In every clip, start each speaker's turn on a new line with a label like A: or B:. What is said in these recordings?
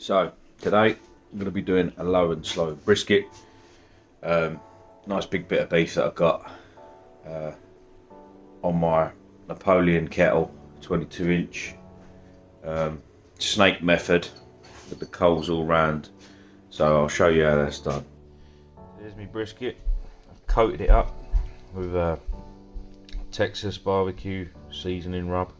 A: So today I'm going to be doing a low and slow brisket. Nice big bit of beef that I've got on my Napoleon kettle, 22 inch, snake method with the coals all round. So I'll show you how that's done. There's my brisket. I've coated it up with Texas barbecue seasoning rub.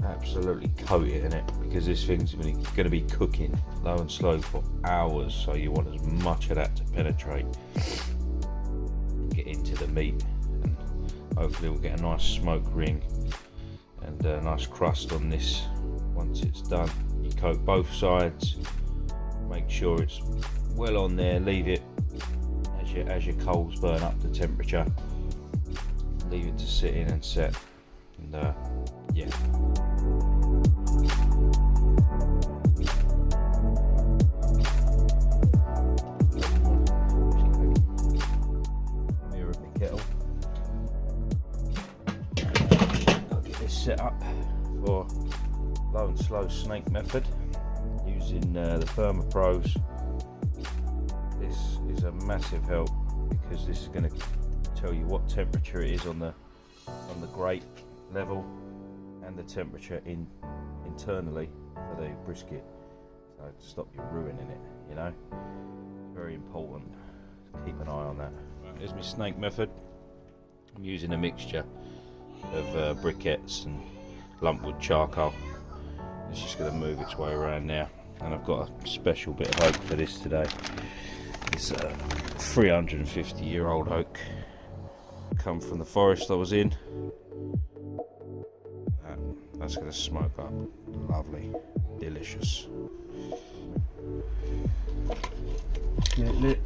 A: Absolutely coat it in it because this thing's going to be cooking low and slow for hours, so you want as much of that to penetrate, get into the meat, and hopefully we'll get a nice smoke ring and a nice crust on this. Once it's done, you coat both sides, make sure it's well on there, leave it as your coals burn up to temperature, leave it to sit in and set, and yeah. Mirror of the kettle. I'll get this set up for low and slow snake method using the Therma Pros. This is a massive help because this is going to tell you what temperature it is on the grate level and the temperature internally for the brisket, so to stop you ruining it, you know. It's very important to keep an eye on that. Here's my snake method. I'm using a mixture of briquettes and lumpwood charcoal. It's just going to move its way around now, and I've got a special bit of oak for this today. It's a 350-year-old oak, come from the forest I was in. That's going to smoke up lovely, delicious. Get it lit.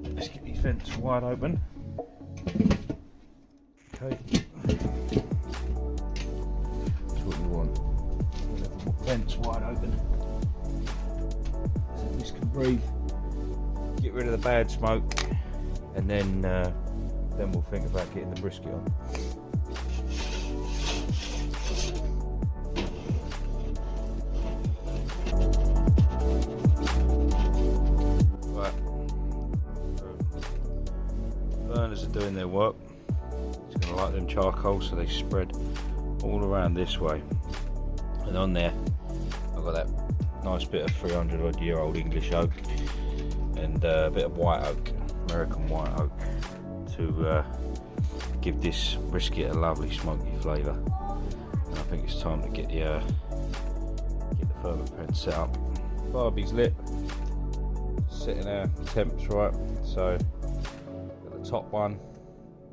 A: Let's get these vents wide open. Okay. That's what we want. Vents wide open so this can breathe, get rid of the bad smoke, and then we'll think about getting the brisket on. Right, so burners are doing their work. It's going to light them charcoal so they spread all around this way, and on there I've got that nice bit of 300-odd-year-old English oak and a bit of white oak, American white oak, to give this brisket a lovely smoky flavour. And I think it's time to get the Therma pen set up. Barbie's lit, setting our temps right. So got the top one,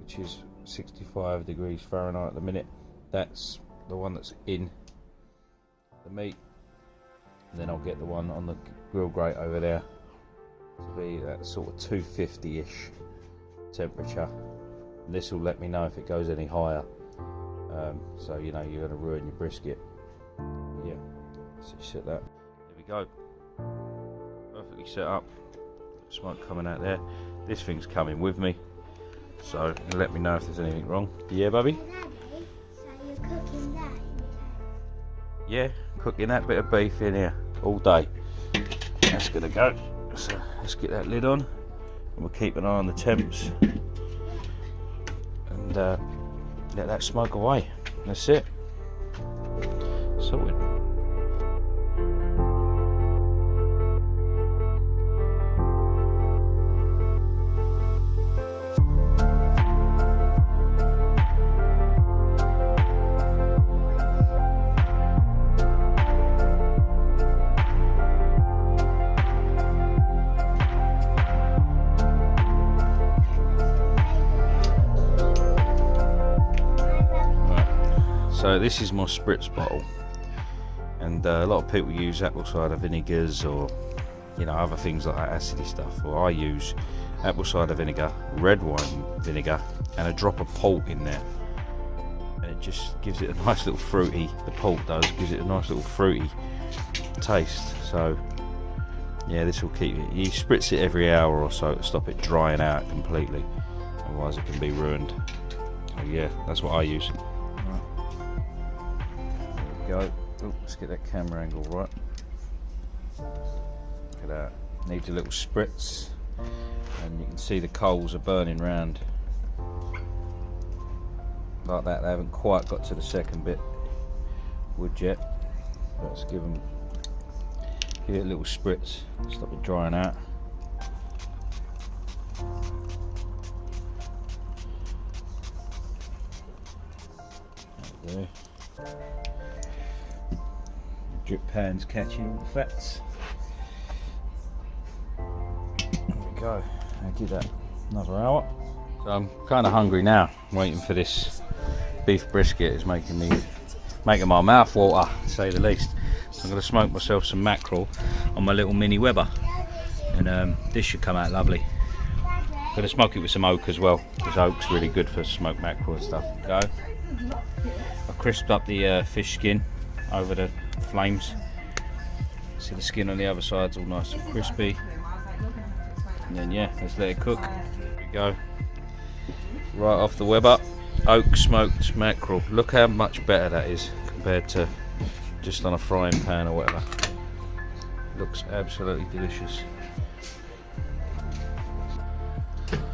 A: which is 65 degrees Fahrenheit at the minute. That's the one that's in the meat, and then I'll get the one on the grill grate over there to be that sort of 250-ish temperature, and this will let me know if it goes any higher, so you know you're going to ruin your brisket. Yeah, so you set that, there we go, perfectly set up, smoke coming out there. This thing's coming with me, so let me know if there's anything wrong. Yeah, Bubby? Yeah, cooking that bit of beef in here all day. That's gonna go. So let's get that lid on, and we'll keep an eye on the temps and let that smoke away. That's it. Sorted. So this is my spritz bottle, and a lot of people use apple cider vinegars or other things like that, acidy stuff. Well, I use apple cider vinegar, red wine vinegar, and a drop of port in there, and it just gives it a nice little fruity, the port does, gives it a nice little fruity taste. So yeah, this will keep it. You spritz it every hour or so to stop it drying out completely, otherwise it can be ruined. So yeah, that's what I use. Right. There we go. Oh, let's get that camera angle right. Look at that. Needs a little spritz, and you can see the coals are burning round like that. They haven't quite got to the second bit wood yet. Let's give it a little spritz, stop it drying out. There. Drip pan's catching all the fats. There we go. I'll give that another hour. So I'm kind of hungry now, waiting for this beef brisket. It's making my mouth water, to say the least. So I'm going to smoke myself some mackerel on my little mini Weber, and this should come out lovely. I'm going to smoke it with some oak as well, because oak's really good for smoked mackerel and stuff. Go. I crisped up the fish skin over the flames. See the skin on the other side's all nice and crispy. And then yeah, let's let it cook. There we go. Right off the Weber, oak smoked mackerel. Look how much better that is compared to just on a frying pan or whatever. Looks absolutely delicious.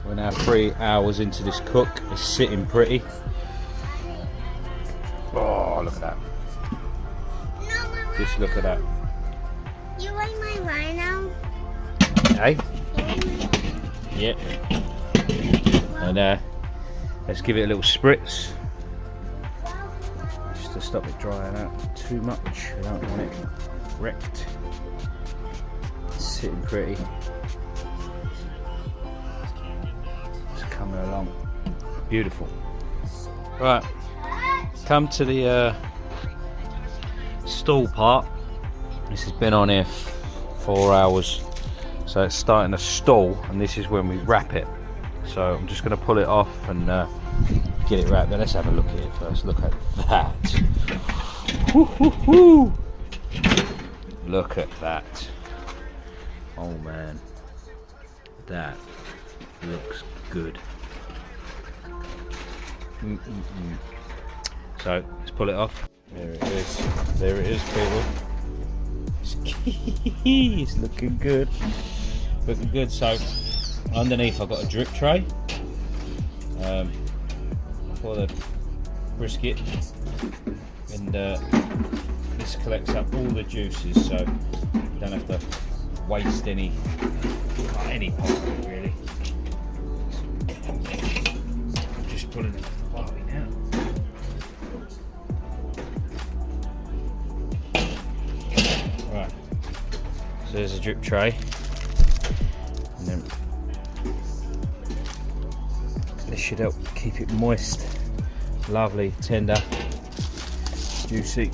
A: We're now 3 hours into this cook. It's sitting pretty. Oh, look at that. Just look at that.
B: You like my rhino?
A: Hey? Yeah. And let's give it a little spritz, just to stop it drying out too much. I don't want it wrecked. It's sitting pretty. It's coming along. Beautiful. Right. Come to the stall part. This has been on here 4 hours, so it's starting to stall, and this is when we wrap it. So I'm just going to pull it off and get it wrapped. But let's have a look at it first. Look at that. Woo-hoo-hoo. Look at that. Oh man, that looks good. So let's pull it off. There it is. There it is, people. It's looking good. Looking good. So underneath I've got a drip tray for the brisket, and this collects up all the juices, so you don't have to waste any part of it really. I'm just putting it quietly now. Right, so there's a drip tray, and then this should help keep it moist, lovely, tender, juicy.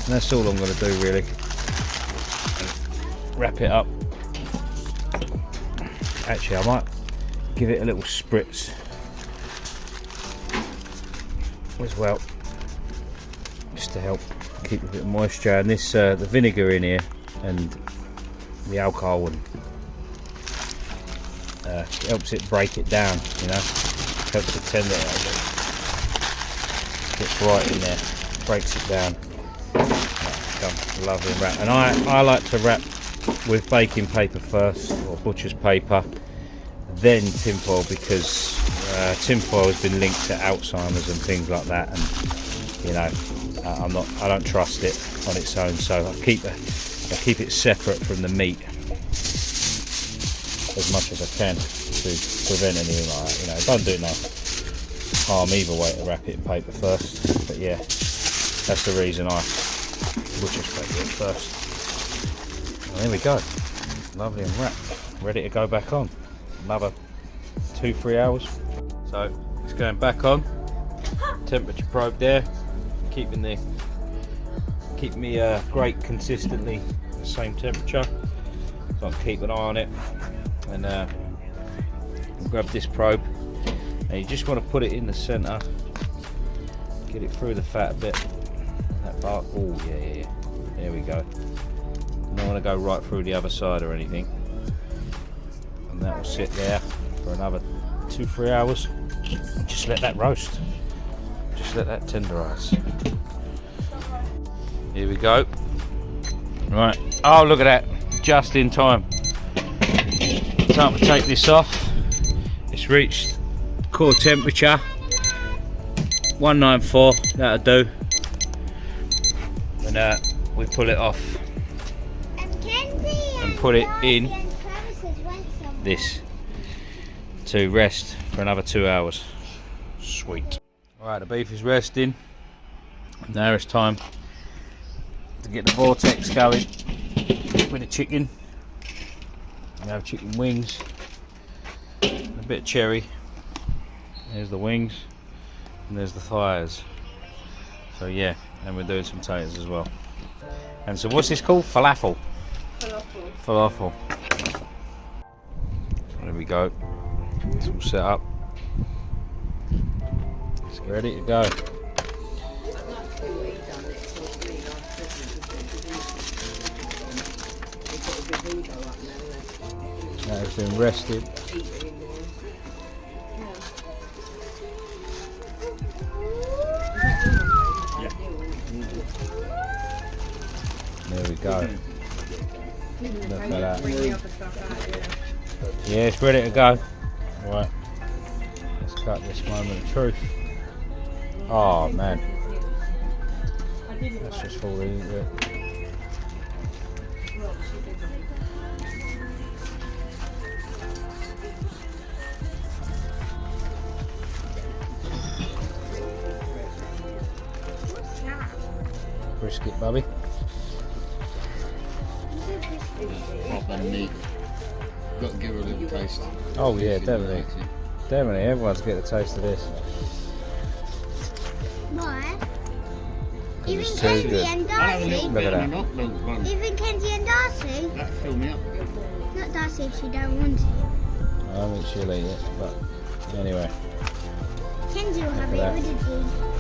A: And that's all I'm going to do really. Wrap it up. Actually, I might give it a little spritz as well, just to help keep a bit of moisture. And this, the vinegar in here and the alcohol and helps it break it down, you know, helps it tender it a bit. Gets right in there, breaks it down. Becomes lovely and wrap. And I like to wrap with baking paper first, or butcher's paper, then tinfoil, because tinfoil has been linked to Alzheimer's and things like that, and you know, I don't trust it on its own, so I keep it separate from the meat as much as I can to prevent anything like that. You know, don't do no harm either way to wrap it in paper first. But yeah, that's the reason I butcher's paper it first. And there we go, lovely and wrapped, ready to go back on. Another 2-3 hours. So it's going back on. Temperature probe there, keeping me grate consistently the same temperature. So I'll keep an eye on it. And grab this probe, and you just want to put it in the center, get it through the fat a bit, that Oh, yeah. There we go. Don't want to go right through the other side or anything. And that will sit there for another 2-3 hours. And just let that roast. Just let that tenderise. Here we go. Right. Oh, look at that. Just in time. Time to take this off. It's reached core temperature. 194. That'll do. And we pull it off and put it in this to rest for another 2 hours. Sweet. Alright, the beef is resting. Now it's time to get the vortex going with the chicken. We have chicken wings, a bit of cherry. There's the wings and there's the thighs. So yeah, and we're doing some potatoes as well. And so what's this called? Falafel. Falafel. There we go. It's all set up. It's ready to go. Now it's been rested. There we go. Look at that. Yeah, it's ready to go. Right. Let's cut this moment of truth. Oh man. Let's just fall into it. Brisket, Bubby.
C: Proper meat. Got to give her a little taste.
A: Oh yeah, definitely. Definitely, everyone's get a taste of this.
B: Why?
A: 'Cause
B: Even
A: it's too
B: Kenzie
A: good.
B: and
C: I'll have a
B: Darcy.
C: little
A: Look
C: bit
A: at
C: of
A: that.
C: not long one.
B: Even Kenzie and Darcy.
C: That'll fill me up.
B: Not Darcy if she don't want it.
A: I don't think she'll eat it, but anyway.
B: Kenzie will have
A: Look
B: it
A: at
B: with the